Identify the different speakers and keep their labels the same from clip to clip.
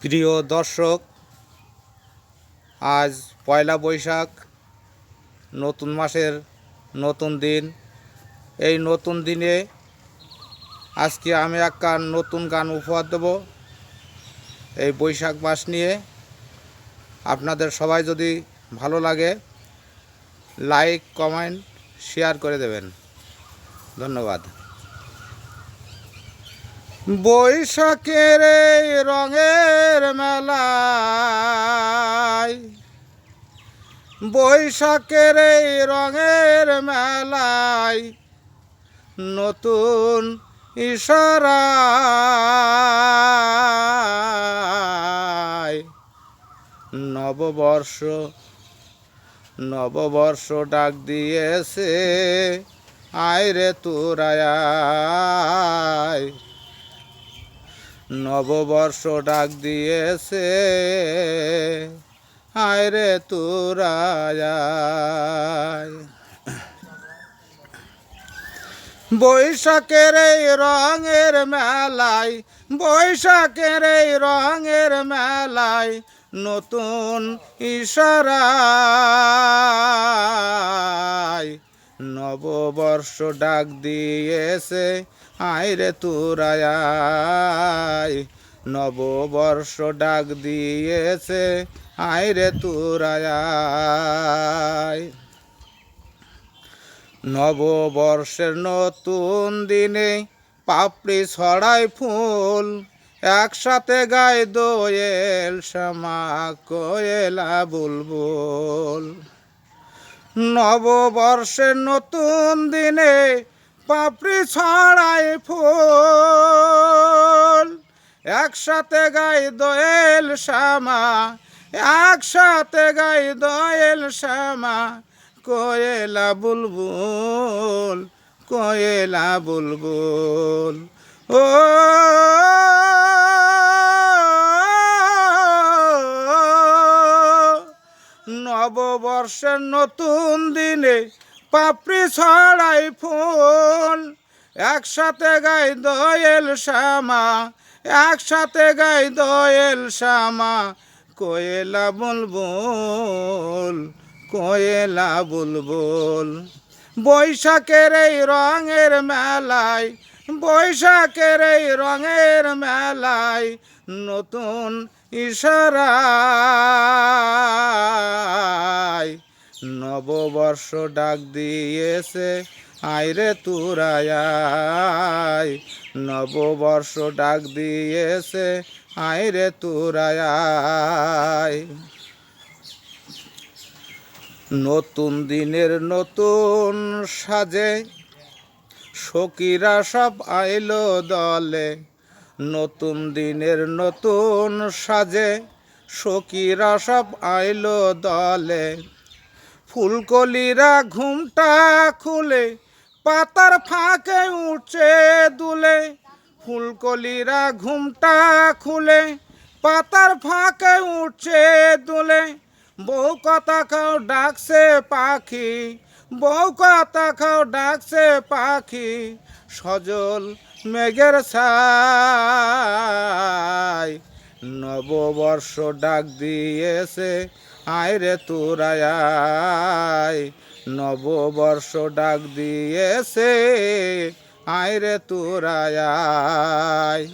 Speaker 1: প্রিয় দর্শক, আজ পয়লা বৈশাখ, নতুন মাসের নতুন দিন। এই নতুন দিনে আজকে আমি একটা নতুন গান উপহার দেব এই বৈশাখ মাস নিয়ে। আপনাদের সবাই যদি ভালো লাগে লাইক, কমেন্ট, শেয়ার করে দেবেন। ধন্যবাদ। বৈশাখের এই রঙের মেলায়, বৈশাখের এই রঙের মেলায় নতুন ইশারায় নববর্ষ নববর্ষ ডাক দিয়েছে, আয় রে তোরায় আয়। নববর্ষ ডাক দিয়েছে, আয় রে তোরায় আয়। বৈশাখের এই রঙের মেলায়, বৈশাখের এই রঙের মেলায় নতুন ইশারায় নববর্ষ ডাক দিয়েছে, আয় রে তোরায় আয়। নববর্ষ ডাক দিয়েছে, আয় রে তোরায় আয়। নববর্ষের নতুন দিনে পাপড়ি ছড়ায় ফুল, একসাথে গায় দোয়েল, শ্যামা কোয়েলা বুলবুল। নববর্ষের নতুন দিনে পাপড়ি ছড়ায় ফুল, একসাথে গায় দোয়েল শ্যামা, একসাথে গায় দোয়েল শ্যামা কোয়েলা বুলবুল, কোয়েলা বুলবুল। ও নববর্ষের নতুন দিনে পাপড়ি ছড়ায় ফুল, একসাথে গায় দোয়েল শ্যামা, একসাথে গায় দোয়েল শ্যামা কোয়েলা বুলবুল, কোয়েলা বুলবুল। বৈশাখের এই রঙের মেলায়, বৈশাখের এই রঙের মেলায় নতুন ইশারায় নববর্ষ ডাক দিয়েছে, আয় রে তোরায় আয়। নববর্ষ ডাক দিয়েছে, আয় রে তোরায় আয়। নতুন দিনের নতুন সাজে সখীরা সব আইলো দলে, নতুন দিনের নতুন সাজে সখীরা সব আইলো দলে। ফুলকলিরা ঘুমটা খুলে পাতার ফাঁকে উঠছে দুলে, ফুলকলিরা ঘুমটা খুলে পাতার ফাঁকে উঠছে দুলে। বউ কথা খাও ডাকছে পাখি, বউ কথা খাও ডাকছে পাখি, সজল মেঘের ছায় নববর্ষ ডাক দিয়েছে, আয় রে তোরায় আয়। নববর্ষ ডাক দিয়েছে, আয় রে তোরায় আয়।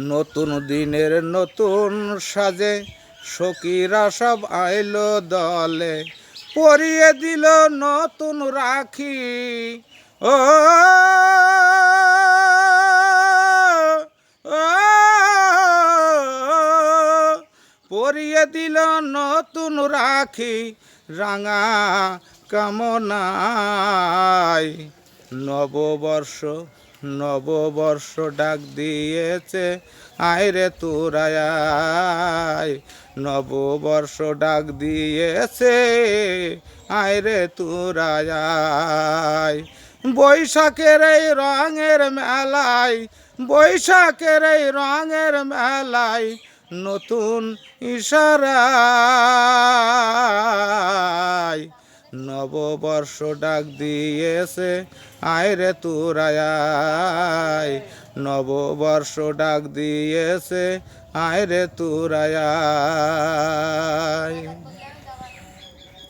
Speaker 1: নতুন দিনের নতুন সাজে সখীরা সব আইলো দলে, পরিয়ে দিল নতুন রাখি। ও পরিয়ে দিল নতুন রাখি, রাঙা কামনায় নববর্ষ নববর্ষ ডাক দিয়েছে, আয় রে তোরায় আয়। নববর্ষ ডাক দিয়েছে, আয় রে তোরায় আয়। বৈশাখের এই রঙের মেলায়, বৈশাখের এই রঙের মেলায় নতুন ইশারায় নববর্ষ ডাক দিয়েছে আয় রে তোরায় আয়, নববর্ষ ডাক দিয়েছে আয় রে তোরায় আয়।